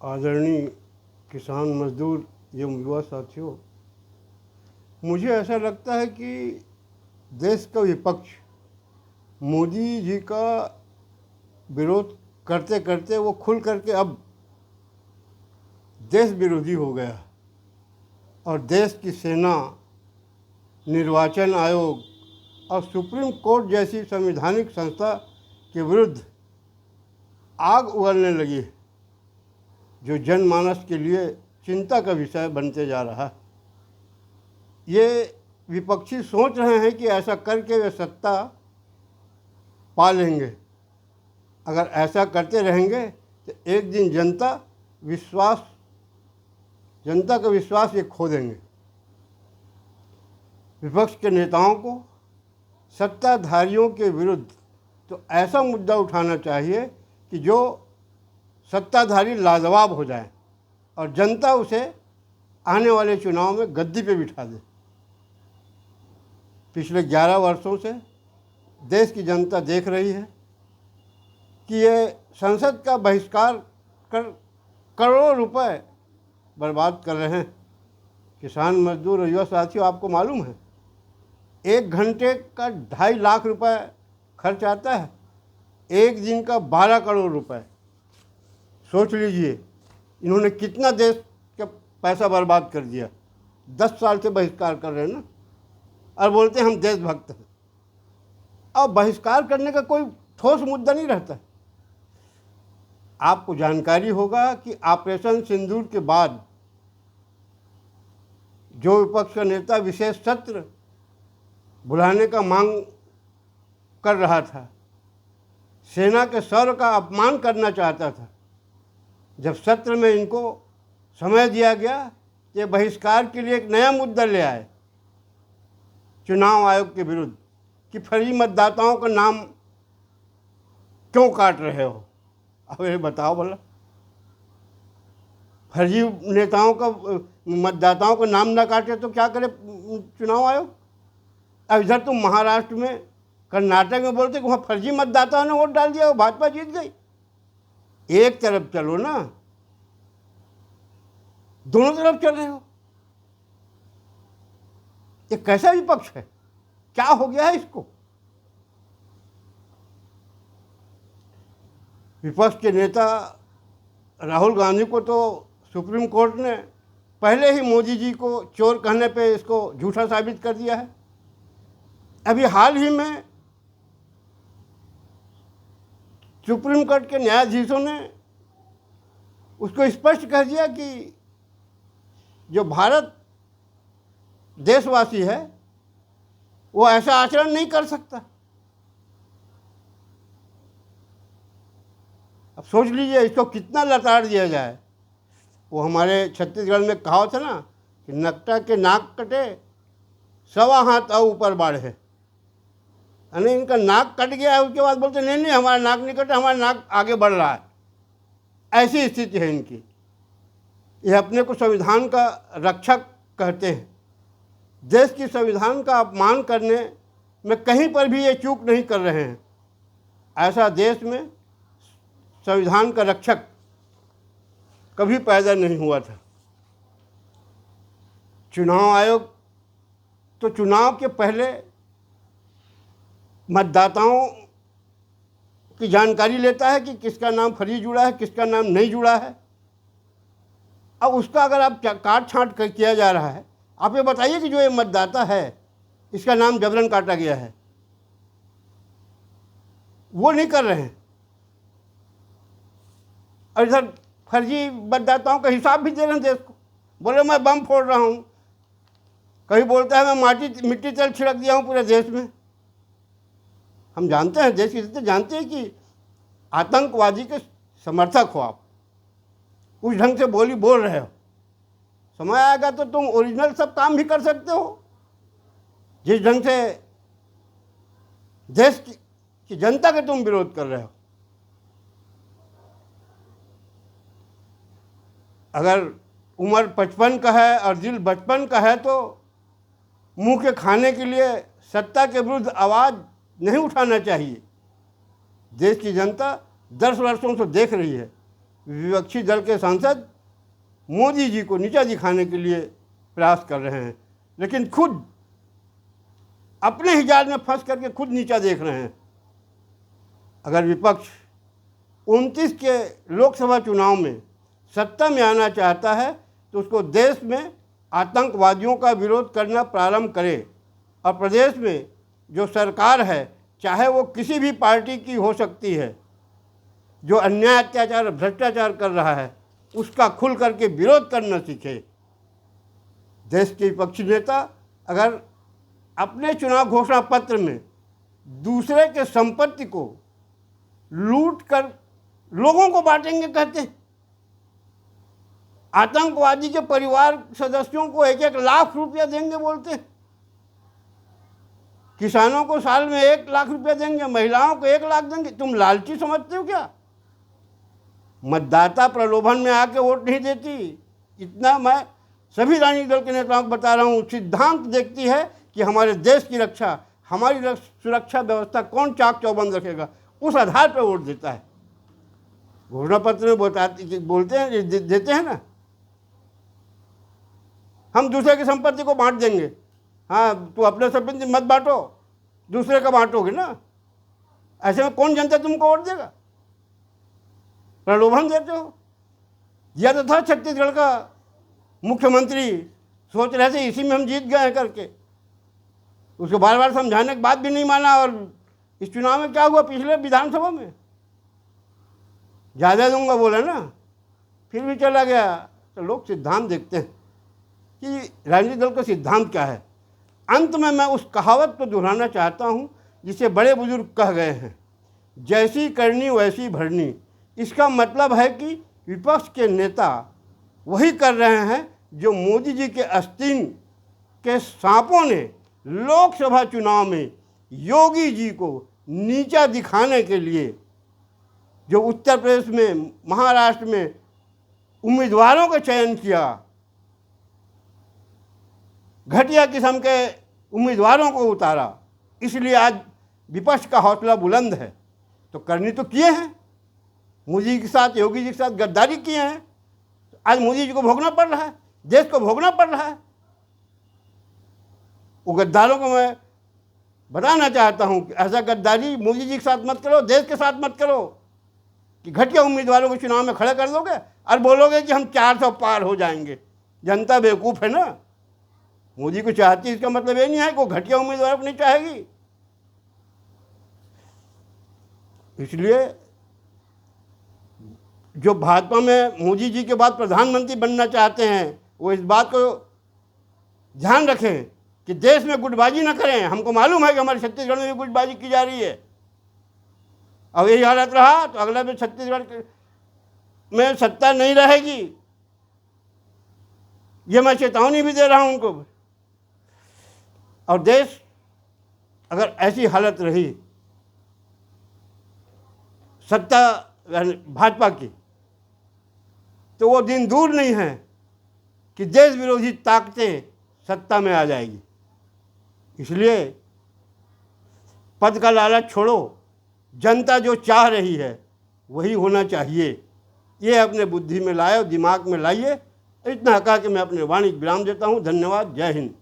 आदरणीय किसान मजदूर एवं युवा साथियों, मुझे ऐसा लगता है कि देश का विपक्ष मोदी जी का विरोध करते करते वो खुल करके अब देश विरोधी हो गया और देश की सेना, निर्वाचन आयोग और सुप्रीम कोर्ट जैसी संवैधानिक संस्था के विरुद्ध आग उगलने लगी, जो जनमानस के लिए चिंता का विषय बनते जा रहा है। ये विपक्षी सोच रहे हैं कि ऐसा करके वे सत्ता पा लेंगे। अगर ऐसा करते रहेंगे तो एक दिन जनता का विश्वास ये खो देंगे। विपक्ष के नेताओं को सत्ताधारियों के विरुद्ध तो ऐसा मुद्दा उठाना चाहिए कि जो सत्ताधारी लाजवाब हो जाए और जनता उसे आने वाले चुनाव में गद्दी पे बिठा दे। पिछले 11 वर्षों से देश की जनता देख रही है कि ये संसद का बहिष्कार कर करोड़ों रुपए बर्बाद कर रहे हैं। किसान मजदूर और युवा साथियों, आपको मालूम है 1 घंटे का 2.5 लाख रुपए खर्च आता है, एक दिन का 12 करोड़ रुपए। सोच लीजिए इन्होंने कितना देश का पैसा बर्बाद कर दिया। 10 साल से बहिष्कार कर रहे हैं ना, और बोलते हैं हम देशभक्त हैं। अब बहिष्कार करने का कोई ठोस मुद्दा नहीं रहता। आपको जानकारी होगा कि ऑपरेशन सिंदूर के बाद जो विपक्ष का नेता विशेष सत्र बुलाने का मांग कर रहा था, सेना के शौर्य का अपमान करना चाहता था, जब सत्र में इनको समय दिया गया कि बहिष्कार के लिए एक नया मुद्दा ले आए चुनाव आयोग के विरुद्ध कि फर्जी मतदाताओं का नाम क्यों काट रहे हो। अब ये बताओ भला, फर्जी नेताओं का मतदाताओं का नाम ना काटे तो क्या करे चुनाव आयोग। अब इधर तुम महाराष्ट्र में, कर्नाटक में बोलते कि वहाँ फर्जी मतदाताओं ने वोट डाल दिया, भाजपा जीत गई। एक तरफ चलो ना, दोनों तरफ चल रहे हो। ये कैसा विपक्ष है? क्या हो गया है इसको? विपक्ष के नेता राहुल गांधी को तो सुप्रीम कोर्ट ने पहले ही मोदी जी को चोर कहने पे इसको झूठा साबित कर दिया है। अभी हाल ही में सुप्रीम कोर्ट के न्यायाधीशों ने उसको स्पष्ट कर दिया कि जो भारत देशवासी है वो ऐसा आचरण नहीं कर सकता। अब सोच लीजिए इसको कितना लताड़ दिया जाए। वो हमारे छत्तीसगढ़ में कहावत है ना कि नकटा के नाक कटे 1.25 हाथ और ऊपर बाढ़े। यानी इनका नाक कट गया है, उसके बाद बोलते नहीं नहीं हमारा नाक नहीं कटा, हमारा नाक आगे बढ़ रहा है। ऐसी स्थिति है इनकी। ये अपने को संविधान का रक्षक कहते हैं। देश की संविधान का अपमान करने में कहीं पर भी ये चूक नहीं कर रहे हैं। ऐसा देश में संविधान का रक्षक कभी पैदा नहीं हुआ था। चुनाव आयोग तो चुनाव के पहले मतदाताओं की जानकारी लेता है कि किसका नाम फर्जी जुड़ा है, किसका नाम नहीं जुड़ा है। अब उसका अगर आप काट छाँट किया जा रहा है, आप ये बताइए कि जो ये मतदाता है इसका नाम जबरन काटा गया है, वो नहीं कर रहे हैं। और इधर फर्जी मतदाताओं का हिसाब भी दे रहे हैं देश को। बोले मैं बम फोड़ रहा हूँ, कहीं बोलता है मैं मिट्टी तेल छिड़क दिया हूँ पूरे देश में। हम जानते हैं, देश की जनता जानते हैं कि आतंकवादी के समर्थक हो आप, उस ढंग से बोल रहे हो। समय आएगा तो तुम ओरिजिनल सब काम भी कर सकते हो। जिस ढंग से देश की जनता के तुम विरोध कर रहे हो। अगर उम्र 55 का है और दिल बचपन का है तो मुंह के खाने के लिए सत्ता के विरुद्ध आवाज़ नहीं उठाना चाहिए। देश की जनता 10 वर्षों से देख रही है विपक्षी दल के सांसद मोदी जी को नीचा दिखाने के लिए प्रयास कर रहे हैं, लेकिन खुद अपने ही जाल में फंस करके खुद नीचा देख रहे हैं। अगर विपक्ष 29 के लोकसभा चुनाव में सत्ता में आना चाहता है तो उसको देश में आतंकवादियों का विरोध करना प्रारंभ करे, और प्रदेश में जो सरकार है, चाहे वो किसी भी पार्टी की हो सकती है, जो अन्याय अत्याचार भ्रष्टाचार कर रहा है उसका खुल करके विरोध करना सीखे। देश के विपक्षी नेता अगर अपने चुनाव घोषणा पत्र में दूसरे के संपत्ति को लूट कर लोगों को बांटेंगे कहते हैं, आतंकवादी के परिवार सदस्यों को 1-1 लाख रुपया देंगे बोलते हैं, किसानों को साल में 1 लाख रुपया देंगे, महिलाओं को 1 लाख देंगे। तुम लालची समझते हो क्या? मतदाता प्रलोभन में आके वोट नहीं देती। इतना मैं सभी राजनीतिक दल के नेताओं को बता रहा हूँ, सिद्धांत देखती है कि हमारे देश की रक्षा, हमारी सुरक्षा व्यवस्था कौन चाक चौबंद रखेगा, उस आधार पर वोट देता है। घोषणा पत्र में बोलते हैं, देते हैं ना, हम दूसरे की संपत्ति को बांट देंगे। हाँ, तो अपने संपत्ति मत बांटो, दूसरे का बांटोगे ना। ऐसे में कौन जनता तुमको वोट देगा? प्रलोभन देते हो। यह तो था छत्तीसगढ़ का मुख्यमंत्री, सोच रहे थे इसी में हम जीत गए हैं करके, उसको बार बार समझाने के बाद भी नहीं माना। और इस चुनाव में क्या हुआ, पिछले विधानसभा में ज़्यादा दूंगा बोला ना, फिर भी चला गया। तो लोग सिद्धांत देखते हैं कि राजनीतिक दल का सिद्धांत क्या है। अंत में मैं उस कहावत को दोहराना चाहता हूँ जिसे बड़े बुजुर्ग कह गए हैं, जैसी करनी वैसी भरनी। इसका मतलब है कि विपक्ष के नेता वही कर रहे हैं जो मोदी जी के आस्तीन के सांपों ने लोकसभा चुनाव में योगी जी को नीचा दिखाने के लिए, जो उत्तर प्रदेश में, महाराष्ट्र में उम्मीदवारों का चयन किया, घटिया किस्म के उम्मीदवारों को उतारा, इसलिए आज विपक्ष का हौसला बुलंद है। तो करनी तो किए हैं, मोदी के साथ, योगी जी के साथ गद्दारी किए हैं, आज मोदी जी को भोगना पड़ रहा है, देश को भोगना पड़ रहा है। वो गद्दारों को मैं बताना चाहता हूँ कि ऐसा गद्दारी मोदी जी के साथ मत करो, देश के साथ मत करो कि घटिया उम्मीदवारों को चुनाव में खड़े कर दोगे और बोलोगे कि हम 400 पार हो जाएंगे। जनता बेवकूफ़ है ना, मोदी को चाहती है, इसका मतलब ये नहीं है कि वो घटिया उम्मीदवार को नहीं चाहेगी। इसलिए जो भाजपा में मोदी जी के बाद प्रधानमंत्री बनना चाहते हैं, वो इस बात को ध्यान रखें कि देश में गुटबाजी ना करें। हमको मालूम है कि हमारे छत्तीसगढ़ में भी गुटबाजी की जा रही है। अब यही हालत रहा तो अगला भी छत्तीसगढ़ में सत्ता नहीं रहेगी, ये मैं चेतावनी भी दे रहा हूं उनको। और देश अगर ऐसी हालत रही सत्ता भाजपा की, तो वो दिन दूर नहीं है कि देश विरोधी ताकतें सत्ता में आ जाएगी। इसलिए पद का लालच छोड़ो, जनता जो चाह रही है वही होना चाहिए, ये अपने बुद्धि में लाए, दिमाग में लाइए। इतना कहा कि मैं अपने वाणी विराम देता हूँ। धन्यवाद। जय हिंद।